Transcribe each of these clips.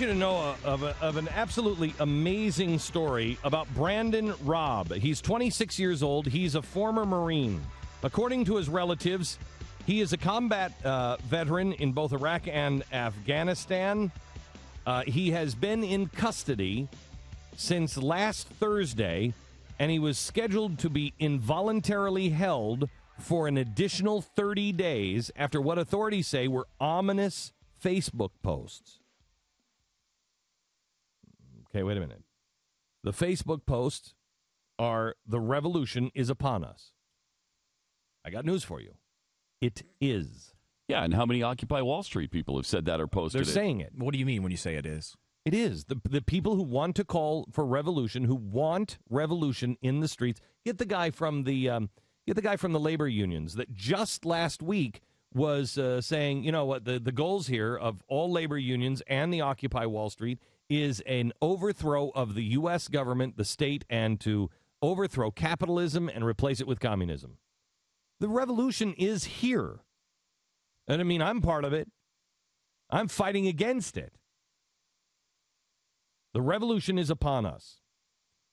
you to know of an absolutely amazing story about Brandon Raub. He's 26 years old. He's a former Marine. According to his relatives, he is a combat veteran in both Iraq and Afghanistan. He has been in custody since last Thursday, and he was scheduled to be involuntarily held for an additional 30 days after what authorities say were ominous Facebook posts. Okay, wait a minute. The Facebook posts are, "The revolution is upon us." I got news for you. It is. Yeah, and how many Occupy Wall Street people have said that or posted it? They're saying it. What do you mean when you say it is? It is. The people who want to call for revolution, who want revolution in the streets. Get the guy from the labor unions that just last week was saying, you know what, the goals here of all labor unions and the Occupy Wall Street is an overthrow of the U.S. government, the state, and to overthrow capitalism and replace it with communism. The revolution is here. And I mean, I'm part of it. I'm fighting against it. The revolution is upon us.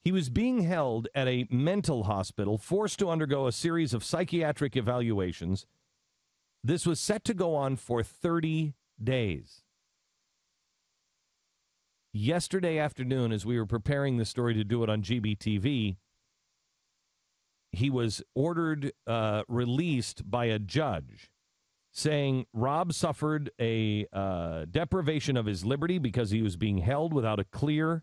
He was being held at a mental hospital, forced to undergo a series of psychiatric evaluations. This was set to go on for 30 days. Yesterday afternoon, as we were preparing the story to do it on GBTV, he was ordered released by a judge, saying Raub suffered a deprivation of his liberty because he was being held without a clear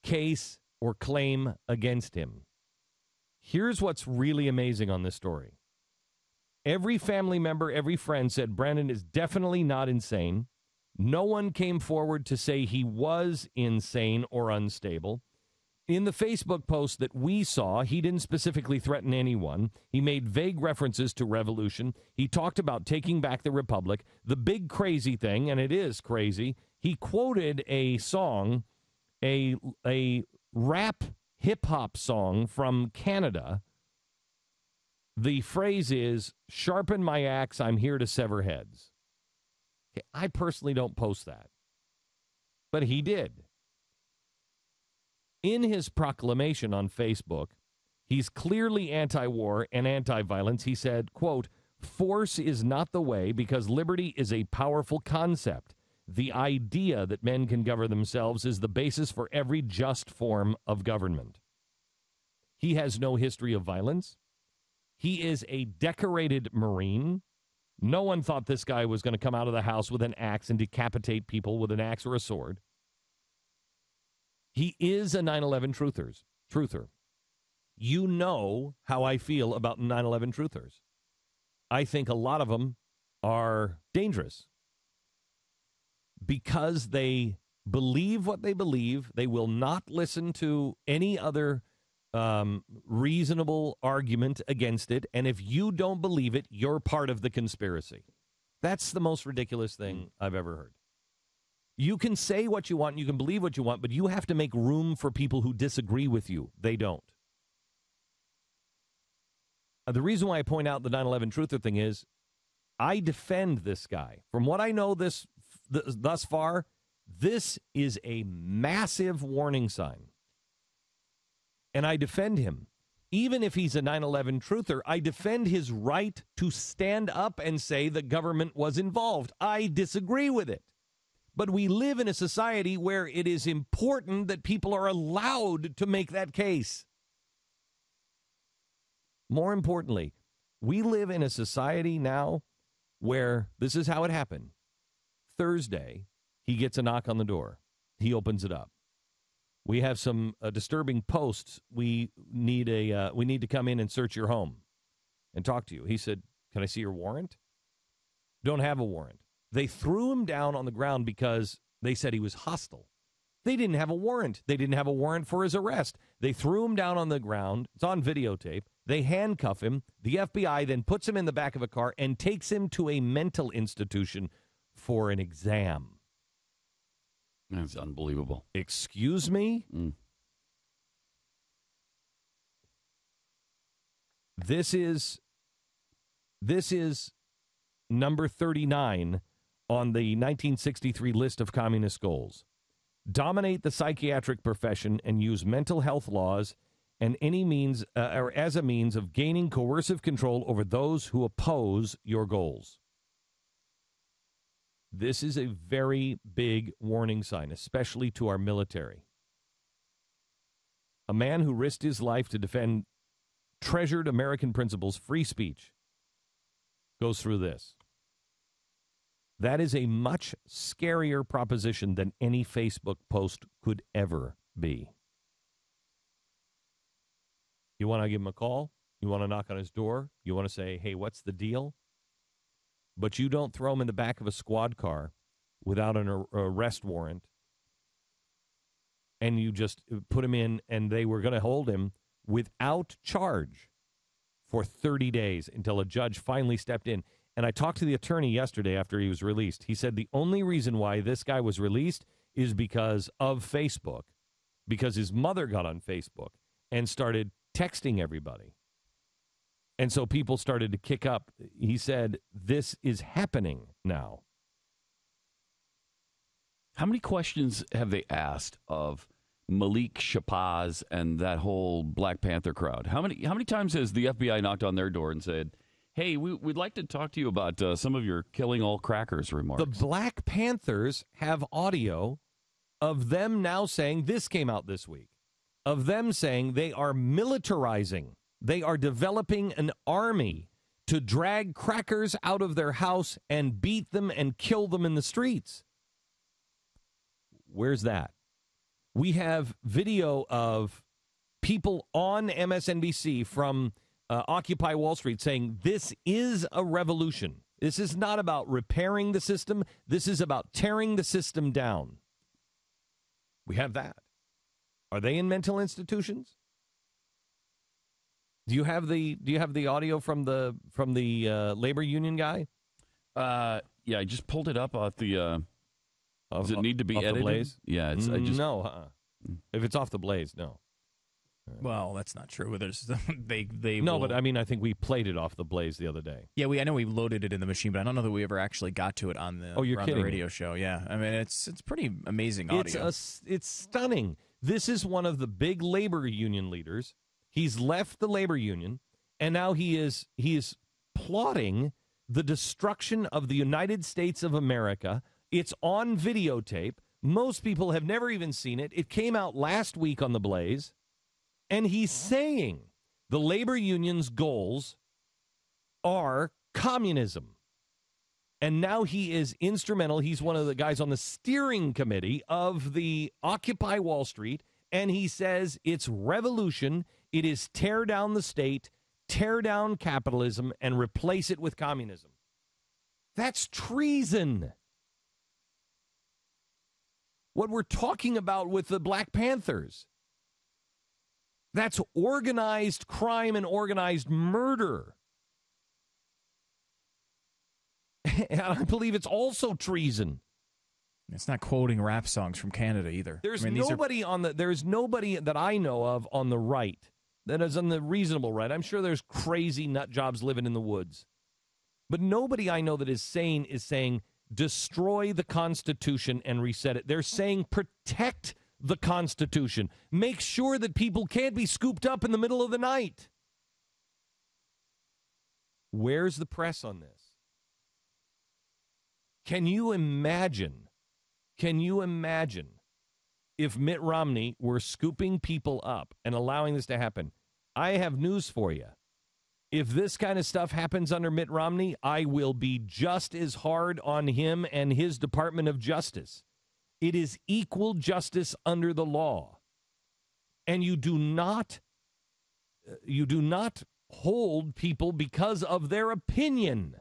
case or claim against him. Here's what's really amazing on this story. Every family member, every friend said Brandon is definitely not insane. No one came forward to say he was insane or unstable. In the Facebook post that we saw, he didn't specifically threaten anyone. He made vague references to revolution. He talked about taking back the republic. The big crazy thing, and it is crazy, he quoted a song, a rap hip-hop song from Canada. The phrase is, "Sharpen my axe, I'm here to sever heads." Okay, I personally don't post that, but he did. In his proclamation on Facebook, he's clearly anti-war and anti-violence. He said, quote, "Force is not the way because liberty is a powerful concept. The idea that men can govern themselves is the basis for every just form of government." He has no history of violence. He is a decorated Marine. No one thought this guy was going to come out of the house with an axe and decapitate people with an axe or a sword. He is a 9/11 truther. You know how I feel about 9/11 truthers. I think a lot of them are dangerous because they believe what they believe. They will not listen to any other reasonable argument against it. And if you don't believe it, you're part of the conspiracy. That's the most ridiculous thing I've ever heard. You can say what you want, and you can believe what you want, but you have to make room for people who disagree with you. They don't. The reason why I point out the 9/11 truther thing is I defend this guy. From what I know thus far, this is a massive warning sign. And I defend him. Even if he's a 9/11 truther, I defend his right to stand up and say the government was involved. I disagree with it. But we live in a society where it is important that people are allowed to make that case. More importantly, we live in a society now where this is how it happened. Thursday, he gets a knock on the door. He opens it up. We have some disturbing posts. We need to come in and search your home and talk to you. He said, "Can I see your warrant?" Don't have a warrant. They threw him down on the ground because they said he was hostile. They didn't have a warrant. They didn't have a warrant for his arrest. They threw him down on the ground. It's on videotape. They handcuff him. The FBI then puts him in the back of a car and takes him to a mental institution for an exam. That's unbelievable. Excuse me? This is number 39 on the 1963 list of communist goals. dominate the psychiatric profession, and use mental health laws and any means or as a means of gaining coercive control over those who oppose your goals. This is a very big warning sign, especially to our military. A man who risked his life to defend treasured American principles, free speech, goes through this. That is a much scarier proposition than any Facebook post could ever be. You want to give him a call? You want to knock on his door? You want to say, hey, what's the deal? But you don't throw him in the back of a squad car without an arrest warrant, and you just put him in, and they were going to hold him without charge for 30 days until a judge finally stepped in. And I talked to the attorney yesterday after he was released. He said the only reason why this guy was released is because of Facebook, because his mother got on Facebook and started texting everybody. And so people started to kick up. He said, this is happening now. How many questions have they asked of Malik Shabazz and that whole Black Panther crowd? How many times has the FBI knocked on their door and said, hey, we'd like to talk to you about some of your killing all crackers remarks? The Black Panthers have audio of them now saying, this came out this week, of them saying they are militarizing. They are developing an army to drag crackers out of their house and beat them and kill them in the streets. Where's that? We have video of people on MSNBC from Occupy Wall Street saying this is a revolution. This is not about repairing the system. This is about tearing the system down. We have that. Are they in mental institutions? Do you have the audio from the labor union guy? Yeah, I just pulled it up off the. Does it need to be edited? The Blaze? Yeah, no. If it's off the Blaze, no. Well, that's not true. There's they no, but I mean, I think we played it off the Blaze the other day. Yeah, I know we loaded it in the machine, but I don't know that we ever actually got to it on the the radio show. Yeah, I mean, it's pretty amazing audio. It's stunning. This is one of the big labor union leaders. He's left the labor union, and now he is plotting the destruction of the United States of America. It's on videotape. Most people have never even seen it. It came out last week on the Blaze. And he's saying the labor union's goals are communism. And now he is instrumental. He's one of the guys on the steering committee of the Occupy Wall Street. And he says it's revolution. It is tear down the state, tear down capitalism, and replace it with communism. That's treason. What we're talking about with the Black Panthers. That's organized crime and organized murder. And I believe it's also treason. It's not quoting rap songs from Canada either. There's nobody that I know of on the right that is on the reasonable right. I'm sure there's crazy nut jobs living in the woods. But nobody I know that is sane is saying destroy the Constitution and reset it. They're saying protect the Constitution. Make sure that people can't be scooped up in the middle of the night. Where's the press on this? Can you imagine if Mitt Romney were scooping people up and allowing this to happen? I have news for you. If this kind of stuff happens under Mitt Romney, I will be just as hard on him and his Department of Justice. It is equal justice under the law. And you do not hold people because of their opinion.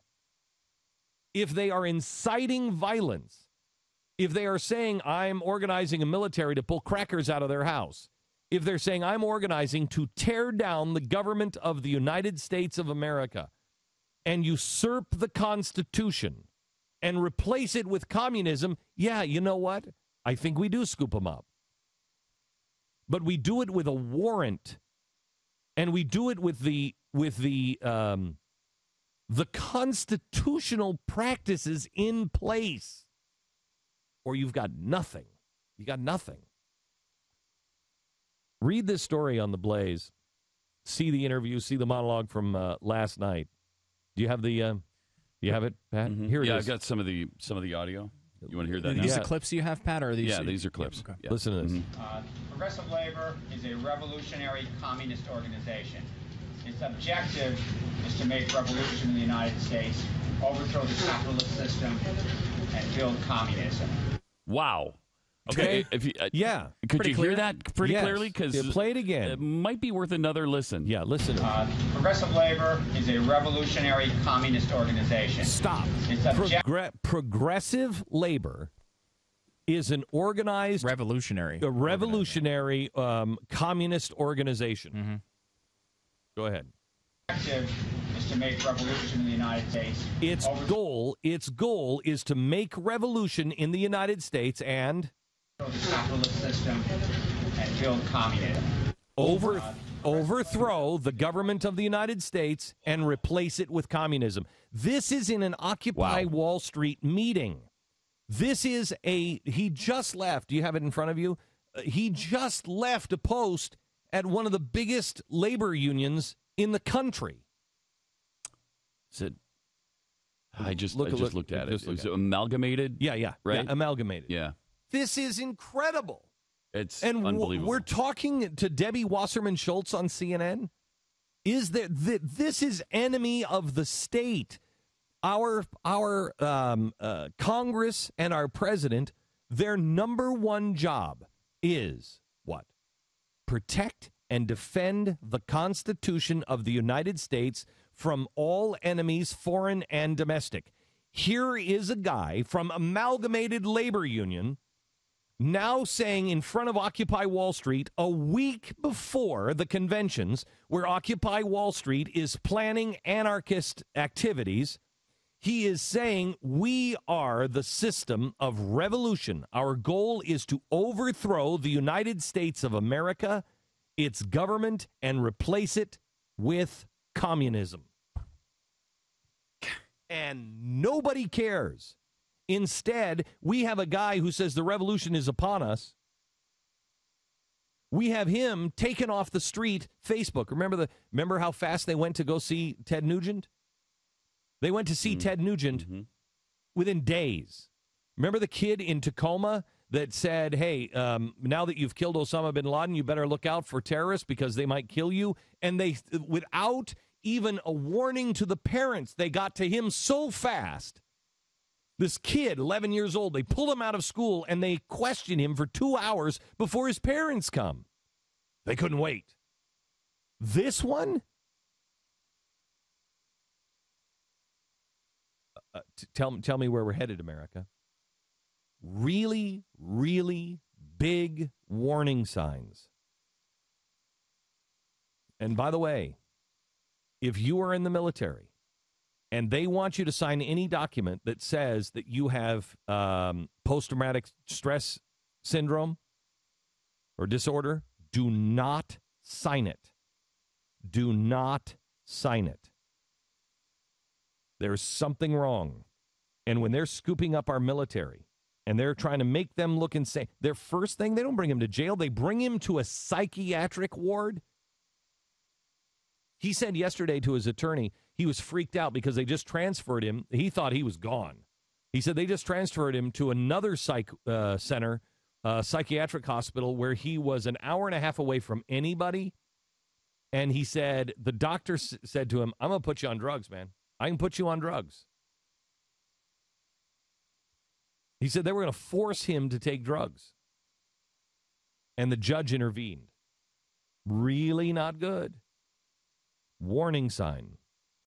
If they are inciting violence, if they are saying, I'm organizing a military to pull crackers out of their house, if they're saying, I'm organizing to tear down the government of the United States of America and usurp the Constitution and replace it with communism, yeah, you know what? I think we do scoop them up. But we do it with a warrant, and we do it with the constitutional practices in place, or you've got nothing. You got nothing. Read this story on the Blaze. See the interview. See the monologue from last night. Do you have the? You have it, Pat? Mm-hmm. Here it is. I've got some of the audio. You want to hear that? Are these the clips you have, Pat, or are these? Yeah, these are clips. Okay. Yeah. Listen to this. Progressive Labor is a revolutionary communist organization. Its objective is to make revolution in the United States, overthrow the capitalist system, and build communism. Wow. Okay. If you, Yeah. Could you clear? hear that pretty Yes. clearly? Because Yeah, play it again. It might be worth another listen. Yeah, listen. Progressive Labor is a revolutionary communist organization. Stop. Its objective. Progressive Labor is an organized, Revolutionary. communist organization. Mm-hmm. Go ahead. Objective is to make revolution in the United States. Its goal is to make revolution in the United States and Overthrow the capitalist system and build communism. overthrow the government of the United States and replace it with communism. This is in an Occupy Wall Street meeting. He just left. Do you have it in front of you? He just left a post at one of the biggest labor unions in the country. I just looked at it. just It was look at it. amalgamated. Yeah. Right? Yeah, amalgamated. Yeah. This is incredible. It's And unbelievable. we're talking to Debbie Wasserman Schultz on CNN. This is enemy of the state. Our Congress and our president, their number one job is what? Protect and defend the Constitution of the United States from all enemies, foreign and domestic. Here is a guy from Amalgamated Labor Union now saying in front of Occupy Wall Street a week before the conventions where Occupy Wall Street is planning anarchist activities, he is saying we are the system of revolution. Our goal is to overthrow the United States of America, its government, and replace it with communism. And nobody cares. Instead, we have a guy who says the revolution is upon us. We have him taken off the street. Facebook. Remember how fast they went to go see Ted Nugent? They went to see Ted Nugent within days. Remember the kid in Tacoma that said, hey, now that you've killed Osama bin Laden, you better look out for terrorists because they might kill you. And they, without even a warning to the parents, they got to him so fast. This kid, 11 years old, they pull him out of school and they question him for 2 hours before his parents come. They couldn't wait. This one? Tell me where we're headed, America. Really, really big warning signs. And by the way, if you are in the military and they want you to sign any document that says that you have post-traumatic stress syndrome or disorder, do not sign it. Do not sign it. There's something wrong. And when they're scooping up our military and they're trying to make them look insane, their first thing, they don't bring him to jail. They bring him to a psychiatric ward. He said yesterday to his attorney, he was freaked out because they just transferred him. He thought he was gone. He said they just transferred him to another psychiatric hospital where he was an hour and a half away from anybody. And he said, the doctor said to him, I'm going to put you on drugs, man. I can put you on drugs. He said they were going to force him to take drugs. And the judge intervened. Really not good. Warning sign.